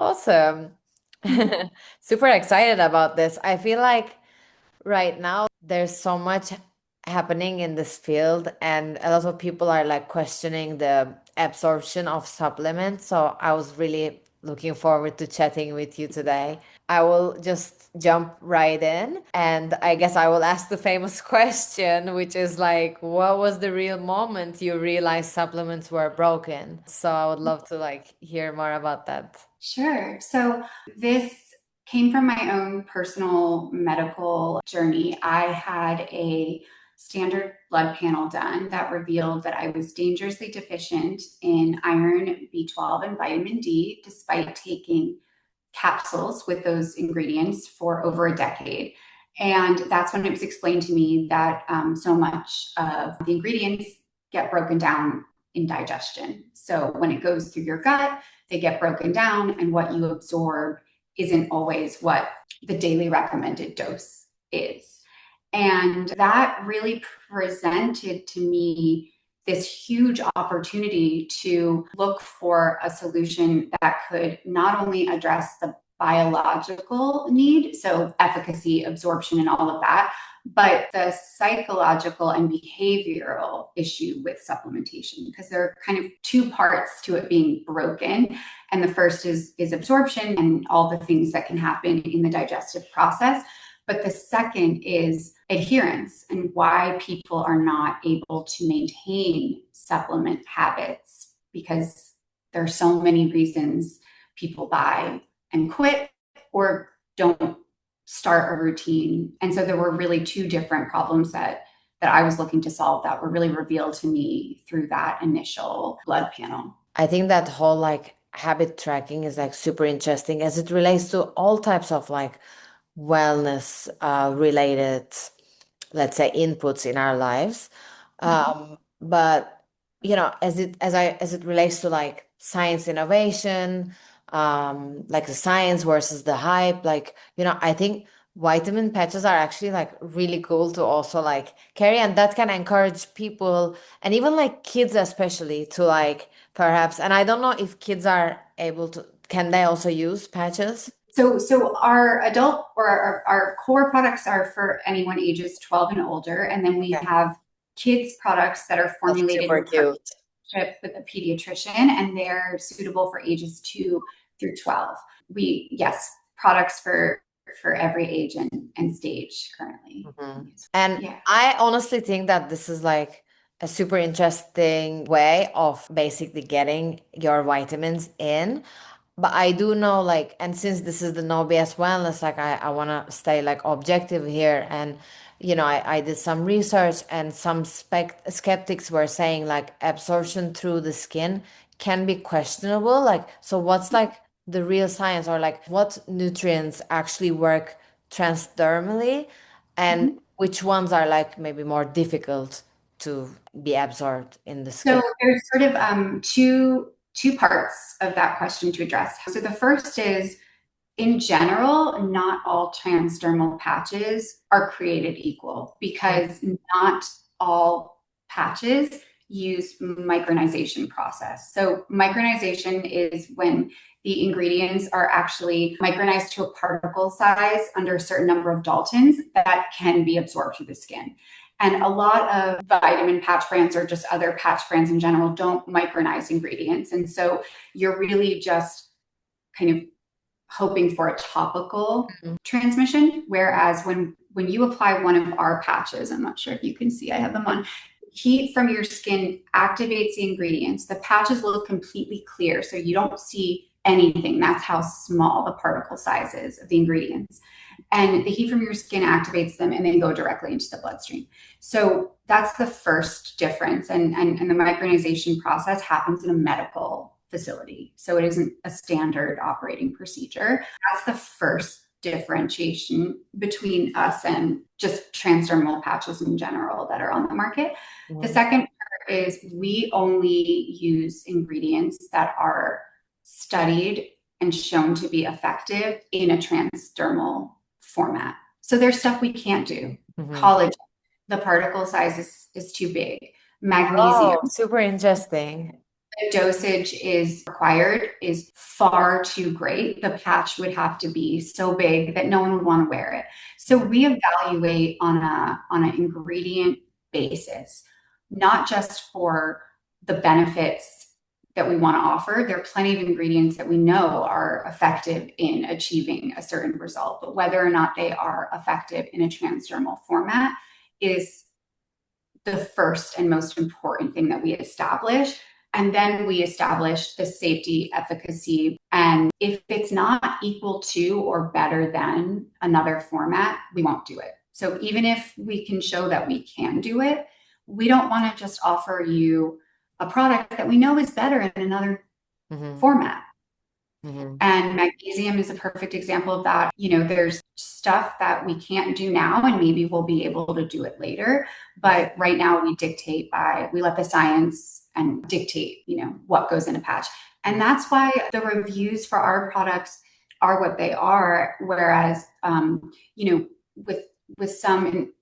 Awesome. Super excited about this. I feel like right now there's so much happening in this field, and a lot of people are like questioning the absorption of supplements. So I was really looking forward to chatting with you today. I will just jump right in, and I guess I will ask the famous question, which is like, what was the real moment you realized supplements were broken? So I would love to like hear more about that. Sure. So this came from my own personal medical journey. I had a standard blood panel done that revealed that I was dangerously deficient in iron, B12, and vitamin D, despite taking capsules with those ingredients for over a decade. And that's when it was explained to me that so much of the ingredients get broken down in digestion. So when it goes through your gut, they get broken down, and what you absorb isn't always what the daily recommended dose is. And that really presented to me this huge opportunity to look for a solution that could not only address the biological need, so efficacy, absorption, and all of that, but the psychological and behavioral issue with supplementation, because there are kind of two parts to it being broken. And the first is absorption and all the things that can happen in the digestive process. But the second is adherence and why people are not able to maintain supplement habits, because there are so many reasons people buy and quit or don't start a routine. And so there were really two different problems that I was looking to solve that were really revealed to me through that initial blood panel. I think that whole like habit tracking is like super interesting as it relates to all types of like wellness related, let's say, inputs in our lives. But as it relates to like science innovation, like the science versus the hype, like, I think vitamin patches are actually like really cool to also like carry, and that can encourage people and even like kids especially to like perhaps, and I don't know if kids are able to, can they also use patches? So our adult or our core products are for anyone ages 12 and older. And then we Yeah, have kids products that are that's formulated super in cute. partnership with a pediatrician, and they're suitable for ages 2 through 12. Yes, products for every age and stage currently. Mhm. And Yeah. I honestly think that this is like a super interesting way of basically getting your vitamins in. But I do know like, and since this is the no BS wellness, like I want to stay like objective here. And, I did some research, and some skeptics were saying like absorption through the skin can be questionable. Like, so what's like the real science, or like what nutrients actually work transdermally, and Mhm. which ones are like maybe more difficult to be absorbed in the So skin? there's sort of two parts of that question to address. So the first is, in general, not all transdermal patches are created equal, because not all patches use micronization process. So micronization is when the ingredients are actually micronized to a particle size under a certain number of Daltons that can be absorbed through the skin. And a lot of vitamin patch brands, or just other patch brands in general, don't micronize ingredients. And so you're really just kind of hoping for a topical Mhm. transmission. Whereas when you apply one of our patches, I'm not sure if you can see, I have them on. Heat from your skin activates the ingredients. The patches look completely clear, so you don't see anything. That's how small the particle size is of the ingredients. And the heat from your skin activates them and then go directly into the bloodstream. So that's the first difference. And the micronization process happens in a medical facility. So it isn't a standard operating procedure. That's the first differentiation between us and just transdermal patches in general that are on the market. The Mhm. second part is we only use ingredients that are studied and shown to be effective in a transdermal format. So there's stuff we can't do. Mhm. Collagen, the particle size is too big. Magnesium, Oh, super interesting. the dosage is required is far too great. The patch would have to be so big that no one would want to wear it. So we evaluate on an ingredient basis, not just for the benefits that we want to offer. There are plenty of ingredients that we know are effective in achieving a certain result, but whether or not they are effective in a transdermal format is the first and most important thing that we establish. And then we establish the safety, efficacy. And if it's not equal to or better than another format, we won't do it. So even if we can show that we can do it, we don't want to just offer you a product that we know is better in another format. And magnesium is a perfect example of that. You know, there's stuff that we can't do now, and maybe we'll be able to do it later. But right now we let the science and dictate, you know, what goes in a patch. And that's why the reviews for our products are what they are. Whereas, you know, with some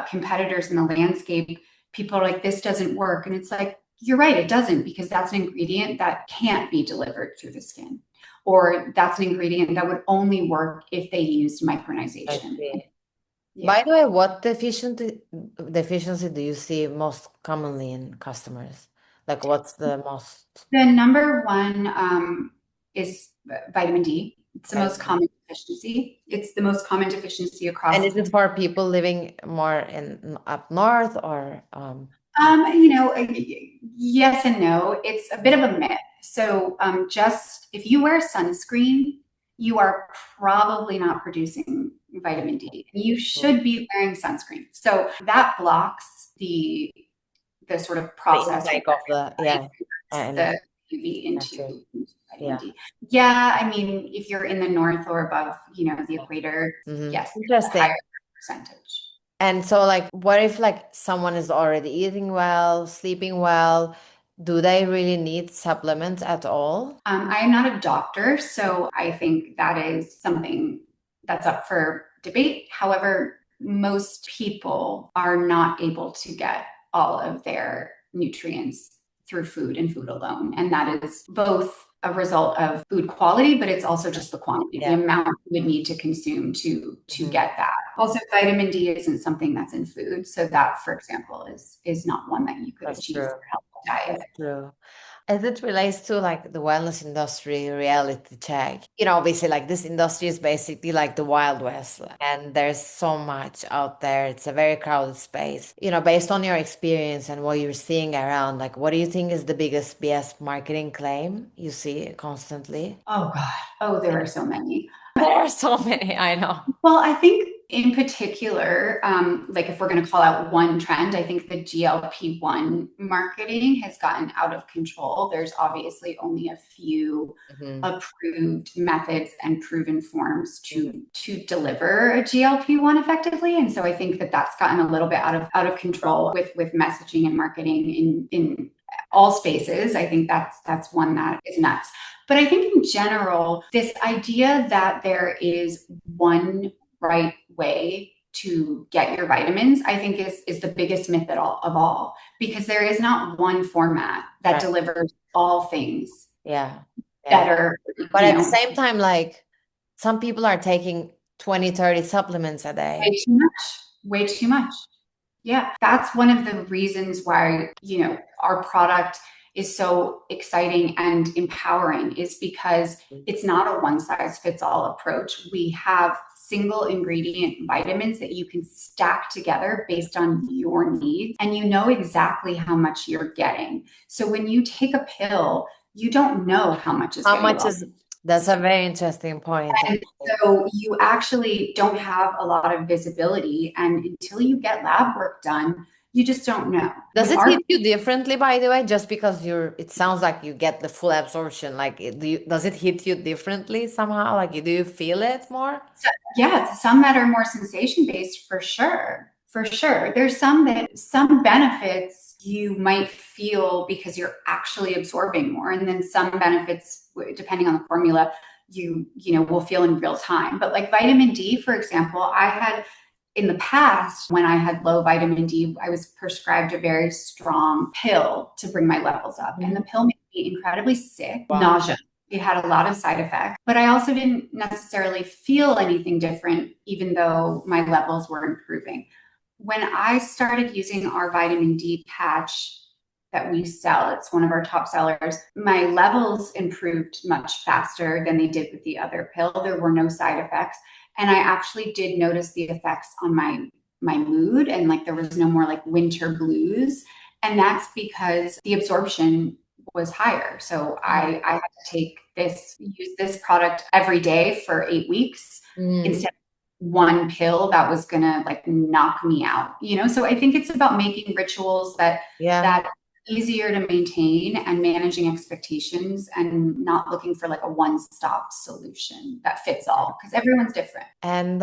competitors in the landscape, people are like, this doesn't work. And it's like, you're right, it doesn't, because that's an ingredient that can't be delivered through the skin. Or that's an ingredient that would only work if they used micronization. Yeah. By the way, what deficiency do you see most commonly in customers? Like, what's the most? The number one is vitamin D. It's the most common deficiency. It's the most common deficiency across. And is it for people living more in up north or? You know, yes and no. It's a bit of a myth. So just if you wear sunscreen, you are probably not producing vitamin D. You should be wearing sunscreen. So that blocks the sort of process of the UV into vitamin D. Yeah, I mean, if you're in the north or above, you know, the equator, yes, interesting. Higher percentage. And so, like, what if like someone is already eating well, sleeping well? Do they really need supplements at all? I am not a doctor, so I think that is something that's up for debate. However, most people are not able to get all of their nutrients through food and food alone. And that is both a result of food quality, but it's also just the quantity, the amount you would need to consume to get that. Also, vitamin D isn't something that's in food. So that, for example, is not one that you could achieve through a healthy diet. That's true. As it relates to like the wellness industry reality check, you know, obviously like this industry is basically like the Wild West and there's so much out there. It's a very crowded space. You know, based on your experience and what you're seeing around, like what do you think is the biggest BS marketing claim you see constantly? Oh God. Oh, there are so many. There are so many, I know. Well, I think in particular, like if we're going to call out one trend, I think the GLP-1 marketing has gotten out of control. There's obviously only a few approved methods and proven forms to deliver a GLP-1 effectively, and so I think that that's gotten a little bit out of control with messaging and marketing in all spaces. I think that's one that is nuts. But I think in general, this idea that there is one right way to get your vitamins, I think is the biggest myth of all, because there is not one format that delivers all things better. But at the same time, like some people are taking 20, 30 supplements a day. Way too much. Way too much. Yeah. That's one of the reasons why, you know, our product is so exciting and empowering, is because it's not a one size fits all approach. We have single ingredient vitamins that you can stack together based on your needs, and you know exactly how much you're getting. So when you take a pill, you don't know how much is that's a very interesting point. And so you actually don't have a lot of visibility, and until you get lab work done, you just don't know. Does it hit you differently, by the way, just because it sounds like you get the full absorption? Like, does it hit you differently somehow? Like, do you feel it more? Yeah, some that are more sensation based, for sure. For sure. There's some benefits you might feel because you're actually absorbing more. And then some benefits, depending on the formula, you know, will feel in real time. But like vitamin D, for example, I had in the past, when I had low vitamin D, I was prescribed a very strong pill to bring my levels up. And the pill made me incredibly sick, nausea. It had a lot of side effects, but I also didn't necessarily feel anything different, even though my levels were improving. When I started using our vitamin D patch that we sell, it's one of our top sellers, my levels improved much faster than they did with the other pill. There were no side effects. And I actually did notice the effects on my mood, and like there was no more like winter blues. And that's because the absorption was higher. So I had to use this product every day for 8 weeks instead of one pill that was gonna like knock me out, you know? So I think it's about making rituals that easier to maintain and managing expectations and not looking for like a one-stop solution that fits all, because everyone's different. And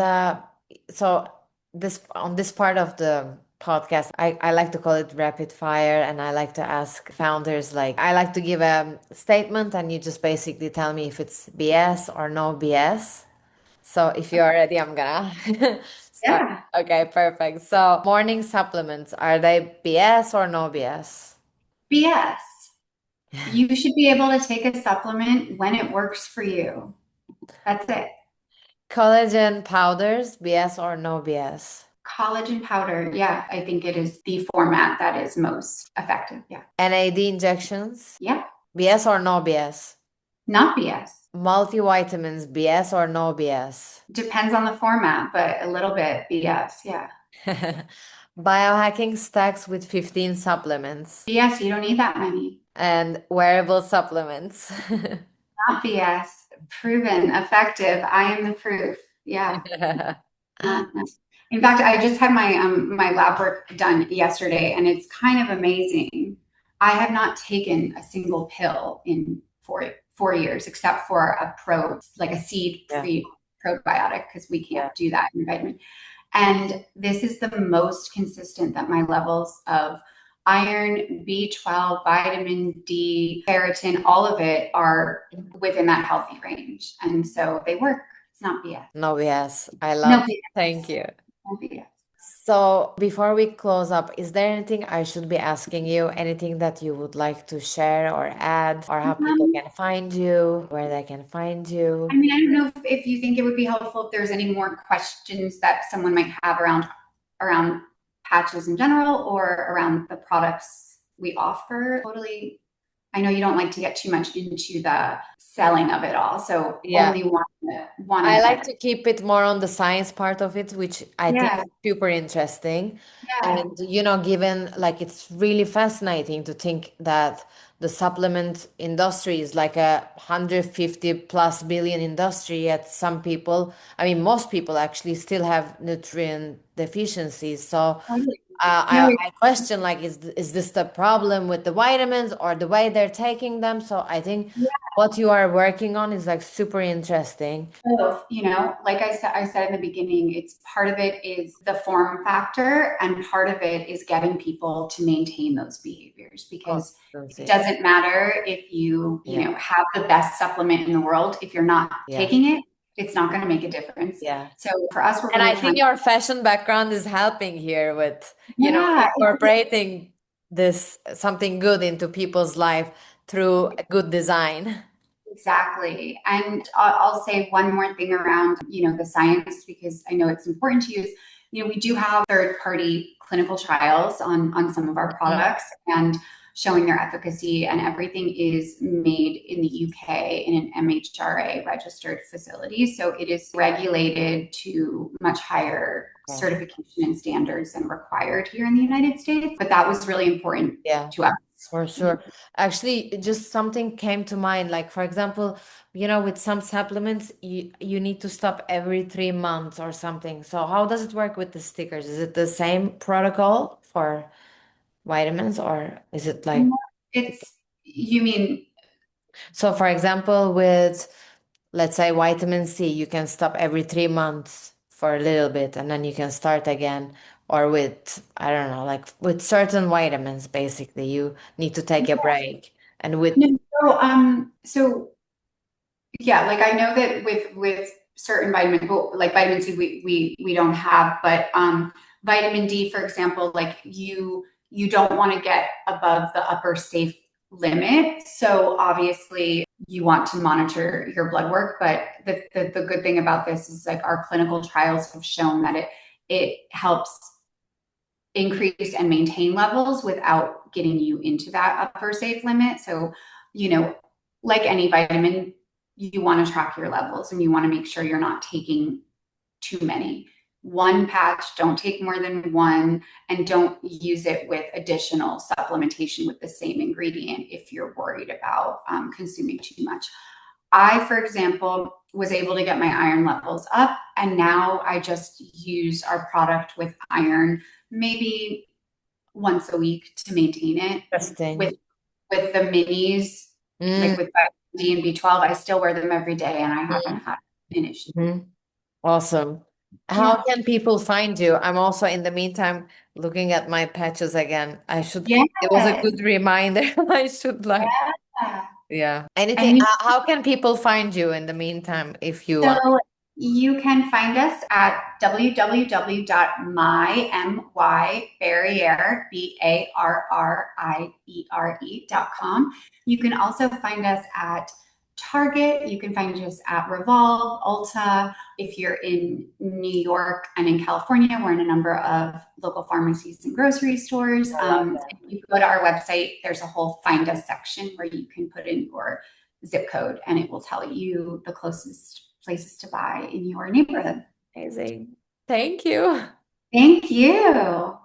so this part of the podcast, I like to call it rapid fire, and I like to ask founders, like, I like to give a statement and you just basically tell me if it's BS or no BS. So if you're ready, I'm gonna start. Yeah. Okay, perfect. So morning supplements, are they BS or no BS? BS. You should be able to take a supplement when it works for you. That's it. Collagen powders, BS or no BS? Collagen powder. Yeah, I think it is the format that is most effective. Yeah. NAD injections, Yeah. BS or no BS? Not BS. Multivitamins, BS or no BS? Depends on the format, but a little bit BS. Yeah. Biohacking stacks with 15 supplements BS. You don't need that many. and wearable supplements. Not BS. Proven effective. I am the proof. Yeah. In fact, I just had my lab work done yesterday, and it's kind of amazing. I have not taken a single pill in 4 years, except for like a seed-free probiotic, because we can't do that in vitamin. And this is the most consistent that my levels of iron, B12, vitamin D, ferritin, all of it are within that healthy range. And so they work. It's not BS. No BS. I No love it. BS. Thank you. No BS. So before we close up, is there anything I should be asking you? Anything that you would like to share or add, or how people can find you, where they can find you? I mean, I don't know if you think it would be helpful if there's any more questions that someone might have around patches in general or around the products we offer. Totally. I know you don't like to get too much into the selling of it all, so only one. I like to keep it more on the science part of it, which I think is super interesting. Yeah. And, given like it's really fascinating to think that the supplement industry is like a 150 plus billion industry, yet some people, I mean, most people actually still have nutrient deficiencies. So I question, like, is this the problem with the vitamins or the way they're taking them? So I think what you are working on is like super interesting. Both, like I said in the beginning, it's part of it is the form factor, and part of it is getting people to maintain those behaviors, because it doesn't matter if you have the best supplement in the world. If you're not taking it, it's not going to make a difference. Yeah. So for us, we're And really I think your fashion background is helping here with, incorporating this something good into people's life through a good design. Exactly. And I'll say one more thing around, the science, because I know it's important to use. We do have third-party clinical trials on some of our products and showing their efficacy, and everything is made in the UK in an MHRA registered facility. So it is regulated to much higher certification and standards than required here in the United States. But that was really important to us. For sure. Actually, just something came to mind. Like, for example, with some supplements, you need to stop every 3 months or something. So how does it work with the stickers? Is it the same protocol for vitamins, or is it like you mean, so for example, with, let's say, vitamin C, you can stop every 3 months for a little bit and then you can start again. Or with, I don't know, like with certain vitamins, basically, you need to take a break. And with so yeah, like I know that with certain vitamins, like vitamin C, we don't have, but vitamin D, for example, like you don't want to get above the upper safe limit. So obviously you want to monitor your blood work, but the good thing about this is like our clinical trials have shown that it helps increase and maintain levels without getting you into that upper safe limit. So, like any vitamin, you want to track your levels and you want to make sure you're not taking too many. One patch, don't take more than one, and don't use it with additional supplementation with the same ingredient if you're worried about consuming too much. I, for example, was able to get my iron levels up, and now I just use our product with iron maybe once a week to maintain it. Interesting. With the minis, Mm, like with vitamin D and B12, I still wear them every day, and I haven't had an issue. mhm. Awesome. How Yeah. can people find you? I'm also in the meantime looking at my patches again. Yeah. It was a good reminder. I should like, Yeah. yeah. Anything, And you how can people find you in the meantime if you want? So you can find us at www.mybarriere, BARRIERE.com. You can also find us at Target. You can find us at Revolve, Ulta. If you're in New York and in California, we're in a number of local pharmacies and grocery stores. I love If you go to our website, there's a whole Find Us section where you can put in your zip code and it will tell you the closest places to buy in your neighborhood. Amazing. Thank you. Thank you.